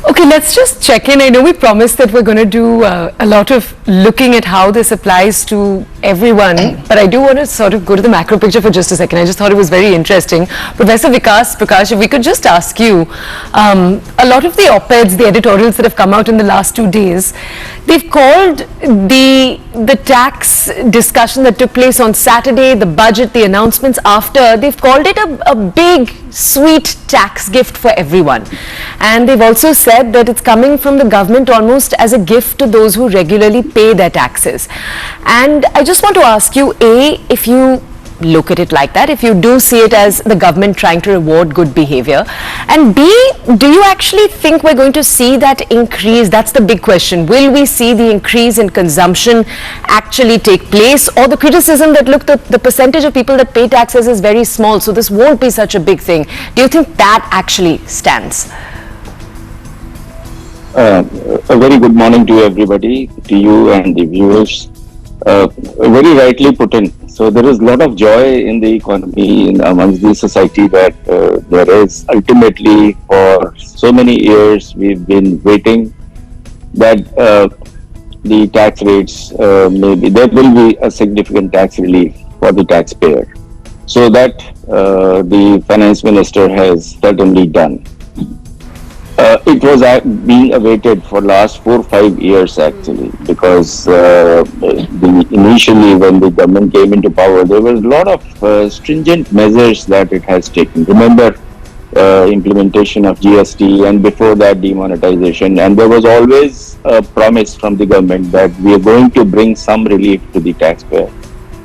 Okay, let's just check in. I know we promised that we're going to do a lot of looking at how this applies to everyone, but I do want to sort of go to the macro picture for just a second. I just thought it was very interesting. Professor Vikas Prakash, if we could just ask you, a lot of the op-eds, the editorials that have come out in the last 2 days, they've called the tax discussion that took place on Saturday, the budget, the announcements after, they've called it a big, sweet tax gift for everyone. And they've also said that it's coming from the government almost as a gift to those who regularly pay their taxes. And I just want to ask you, A, if you look at it like that, if you do see it as the government trying to reward good behavior, and B, do you actually think we're going to see that increase? That's the big question. Will we see the increase in consumption actually take place, or the criticism that, look, the percentage of people that pay taxes is very small, so this won't be such a big thing? Do you think that actually stands? A very good morning to everybody, to you and the viewers. Very rightly put in. So there is a lot of joy in the economy, amongst the society, that there is ultimately, for so many years we've been waiting that the tax rates, there will be a significant tax relief for the taxpayer. So that the finance minister has certainly done. It was being awaited for last 4 or 5 years actually, because initially when the government came into power, there was a lot of stringent measures that it has taken. Remember, implementation of GST, and before that demonetization, and there was always a promise from the government that we are going to bring some relief to the taxpayer,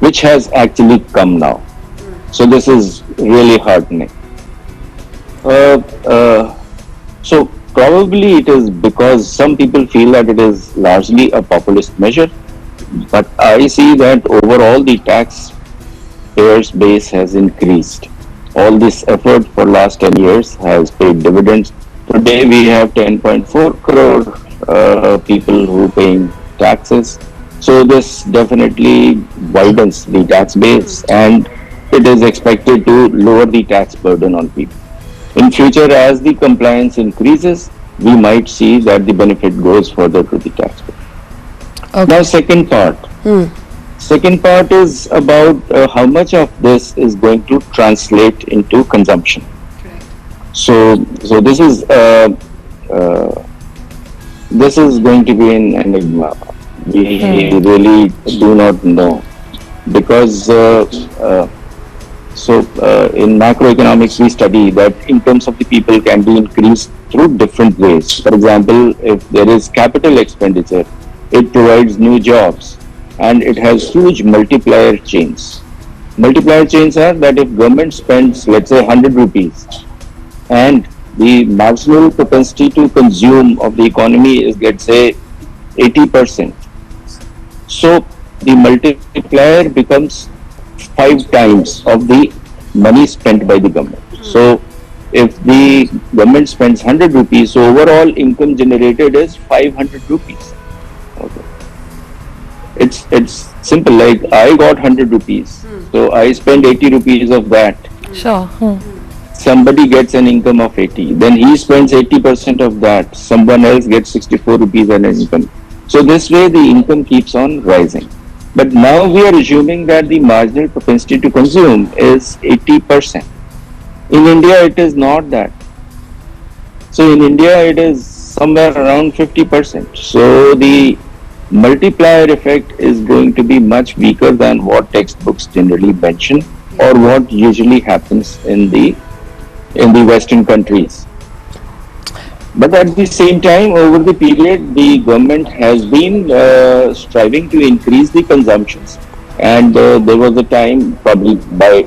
which has actually come now. So this is really heartening. So probably it is because some people feel that it is largely a populist measure, but I see that overall the taxpayers base has increased. All this effort for last 10 years has paid dividends. Today we have 10.4 crore people who are paying taxes. So this definitely widens the tax base, and it is expected to lower the tax burden on people. In future, as the compliance increases, we might see that the benefit goes further to the taxpayer. Okay. Now, second part. Second part is about how much of this is going to translate into consumption. Correct. So this is going to be an enigma. We really do not know, because in macroeconomics, we study that incomes of the people can be increased through different ways. For example, if there is capital expenditure, it provides new jobs, and it has huge multiplier chains. Multiplier chains are that if government spends, let's say, 100 rupees, and the marginal propensity to consume of the economy is, let's say, 80%. So the multiplier becomes 5 times of the money spent by the government. So if the government spends 100 rupees, so overall income generated is 500 rupees. Okay. It's simple, like I got 100 rupees, so I spend 80 rupees of that. Sure. Somebody gets an income of 80, then he spends 80% of that, someone else gets 64 rupees an income. So this way the income keeps on rising. But now we are assuming that the marginal propensity to consume is 80%. In India, it is not that. So in India, it is somewhere around 50%. So the multiplier effect is going to be much weaker than what textbooks generally mention, or what usually happens in the Western countries. But at the same time, over the period, the government has been striving to increase the consumptions. And there was a time, probably by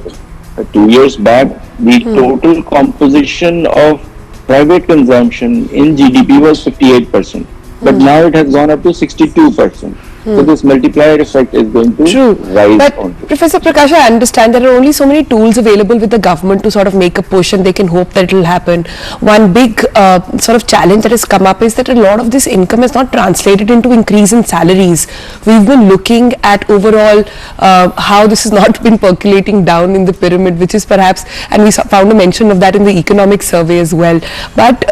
2 years back, the total composition of private consumption in GDP was 58%. But now it has gone up to 62%. So this multiplier effect is going to True. rise But on. Professor Prakash, I understand there are only so many tools available with the government to sort of make a push, and they can hope that it will happen. One big sort of challenge that has come up is that a lot of this income is not translated into increase in salaries. We've been looking at overall how this has not been percolating down in the pyramid, which is perhaps, and we found a mention of that in the economic survey as well. But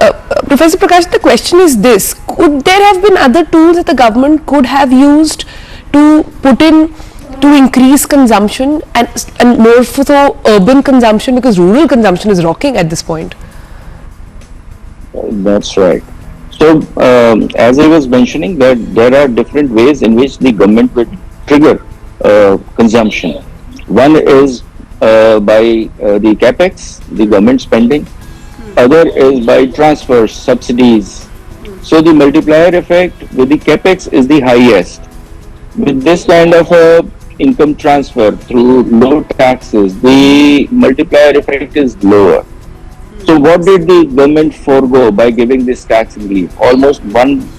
Professor Prakash, the question is this: could there have been other tools that the government could have used to put in to increase consumption and more so urban consumption, because rural consumption is rocking at this point? That's right. So, as I was mentioning, that there are different ways in which the government would trigger consumption. One is by the capex, the government spending. Other is by transfers, subsidies. So the multiplier effect with the capex is the highest. With this kind of income transfer through low taxes, the multiplier effect is lower. So what did the government forego by giving this tax relief? Almost 1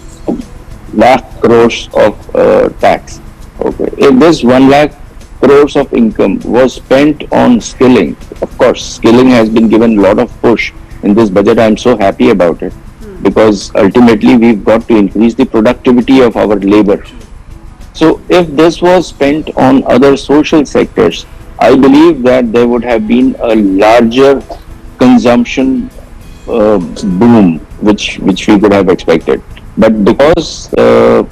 lakh crores of tax. Okay. If this 1 lakh crores of income was spent on skilling, of course, skilling has been given a lot of push in this budget. I'm so happy about it because ultimately we've got to increase the productivity of our labor. So if this was spent on other social sectors, I believe that there would have been a larger consumption boom, which we could have expected. But because our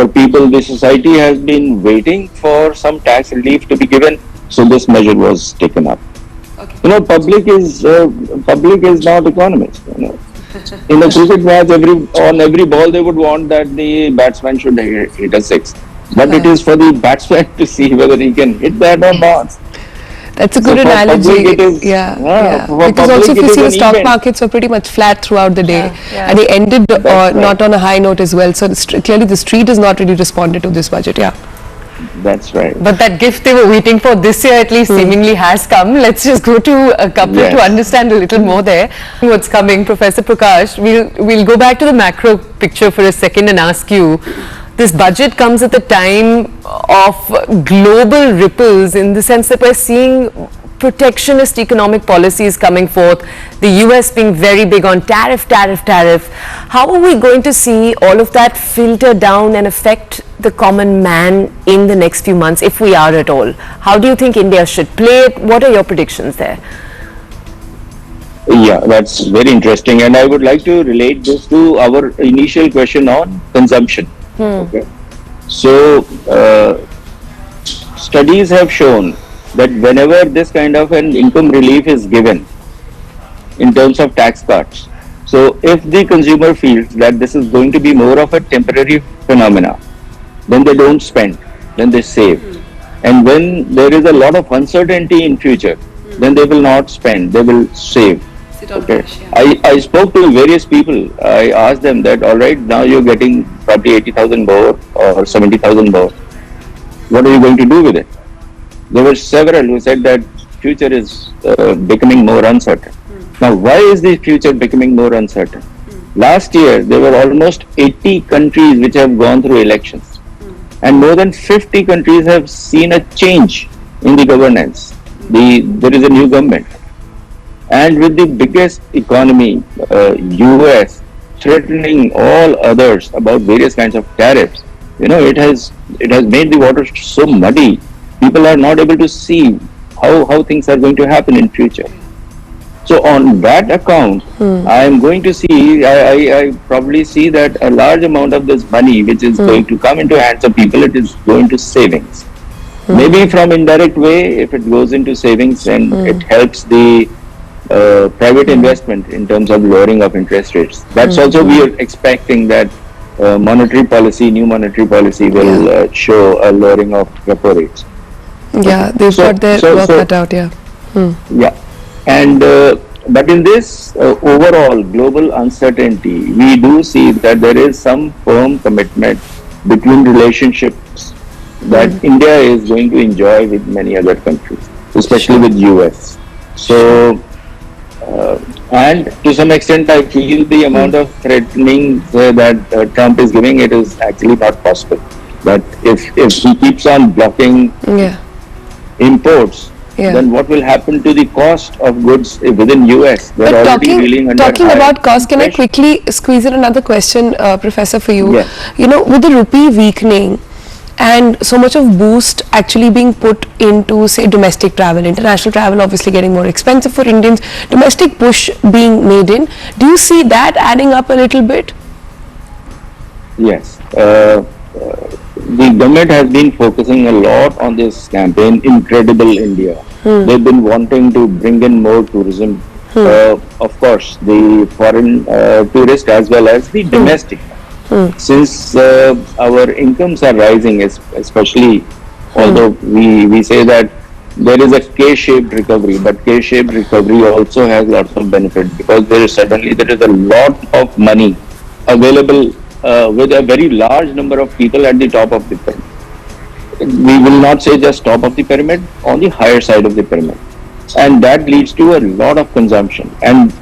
people, the society has been waiting for some tax relief to be given, so this measure was taken up. Okay. You know, public is not economists. You know, in a cricket match, on every ball they would want that the batsman should hit a six, but it is for the batsman to see whether he can hit that or not. That's a good analogy. Because also if you see the stock markets were pretty much flat throughout the day, and they ended not on a high note as well. So clearly the street has not really responded to this budget. Yeah. That's right. But that gift they were waiting for this year at least seemingly has come. Let's just go to a couple to understand a little more there. What's coming, Professor Prakash? We'll go back to the macro picture for a second and ask you, this budget comes at the time of global ripples in the sense that we're seeing protectionist economic policies coming forth, the US being very big on tariff. How are we going to see all of that filter down and affect the common man in the next few months, if we are at all? How do you think India should play it? What are your predictions there? Yeah, that's very interesting, and I would like to relate this to our initial question on consumption. Okay. So, studies have shown that whenever this kind of an income relief is given in terms of tax cuts, so if the consumer feels that this is going to be more of a temporary phenomena, then they don't spend, then they save. And when there is a lot of uncertainty in future, then they will not spend, they will save. Okay. I spoke to various people. I asked them that, all right, now you're getting probably 80,000 more or 70,000 more. What are you going to do with it? There were several who said that future is becoming more uncertain. Now, why is the future becoming more uncertain? Last year, there were almost 80 countries which have gone through elections. And more than 50 countries have seen a change in the governance. There is a new government. And with the biggest economy, US, threatening all others about various kinds of tariffs, you know, it has made the water so muddy. People are not able to see how things are going to happen in future. So on that account, I am going to see, I probably see that a large amount of this money which is going to come into hands of people, it is going to savings. Maybe from indirect way, if it goes into savings, and it helps the private investment in terms of lowering of interest rates. That's also we are expecting that new monetary policy will show a lowering of repo rates. Yeah, they've got their work cut out, yeah. Yeah, and but in this overall global uncertainty, we do see that there is some firm commitment between relationships that India is going to enjoy with many other countries, especially with US. So And to some extent, I feel the amount of threatening that Trump is giving, it is actually not possible. But if he keeps on blocking Yeah. imports, Yeah. then what will happen to the cost of goods within US? They're But already reeling under talking high about cost, can I pressure. quickly squeeze in another question, Professor, for you? Yes. You know, with the rupee weakening and so much of boost actually being put into, say, domestic travel, international travel obviously getting more expensive for Indians, domestic push being made in, do you see that adding up a little bit? Yes. The government has been focusing a lot on this campaign, Incredible India. They've been wanting to bring in more tourism. Of course, the foreign tourist as well as the domestic. Since our incomes are rising, especially, although we say that there is a K-shaped recovery, but K-shaped recovery also has lots of benefit because there is a lot of money available with a very large number of people at the top of the pyramid. We will not say just top of the pyramid, on the higher side of the pyramid. And that leads to a lot of consumption. And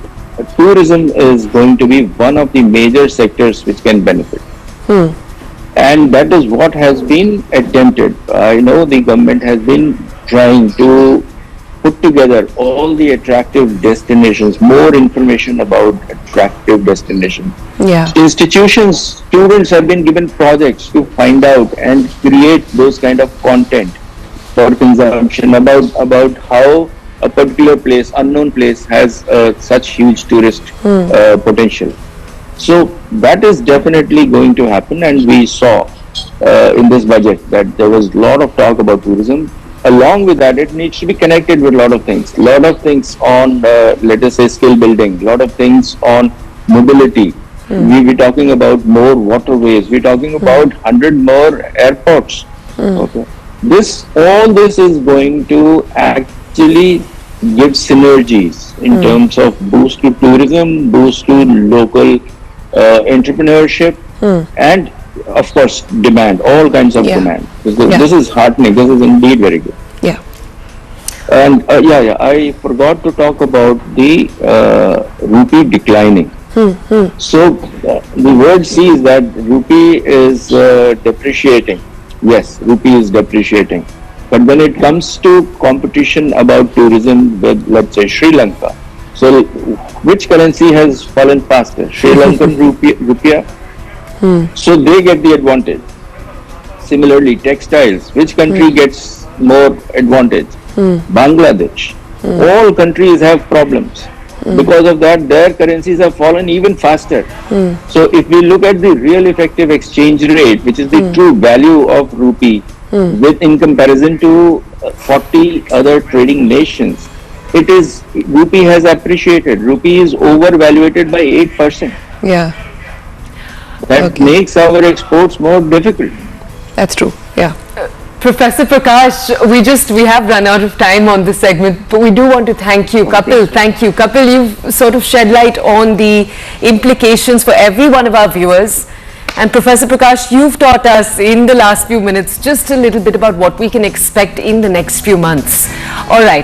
tourism is going to be one of the major sectors which can benefit. And that is what has been attempted. I know the government has been trying to put together all the attractive destinations, more information about attractive destinations. Yeah. Institutions, students have been given projects to find out and create those kind of content for consumption about how a particular place, unknown place, has such huge tourist potential. So that is definitely going to happen, and we saw in this budget that there was a lot of talk about tourism. Along with that, it needs to be connected with a lot of things. A lot of things on, let us say, skill building. A lot of things on mobility. We're talking about more waterways. We're talking about 100 more airports. Okay. All this is going to actually give synergies in terms of boost to tourism, boost to local entrepreneurship, and of course demand, all kinds of demand. This is heartening. This is indeed very good. Yeah. And I forgot to talk about the rupee declining. So the word sees that rupee is depreciating. Yes, rupee is depreciating. But when it comes to competition about tourism with, let's say, Sri Lanka, so which currency has fallen faster? Sri Lankan rupiah? So they get the advantage. Similarly, textiles, which country gets more advantage? Bangladesh. All countries have problems. Because of that, their currencies have fallen even faster. So if we look at the real effective exchange rate, which is the true value of rupee, with in comparison to 40 other trading nations, rupee has appreciated. Rupee is overvaluated by 8%. Yeah. That makes our exports more difficult. That's true. Yeah. Professor Prakash, we have run out of time on this segment, but we do want to thank you. Kapil, thank you. Kapil, you've sort of shed light on the implications for every one of our viewers. And Professor Prakash, you've taught us in the last few minutes just a little bit about what we can expect in the next few months. All right.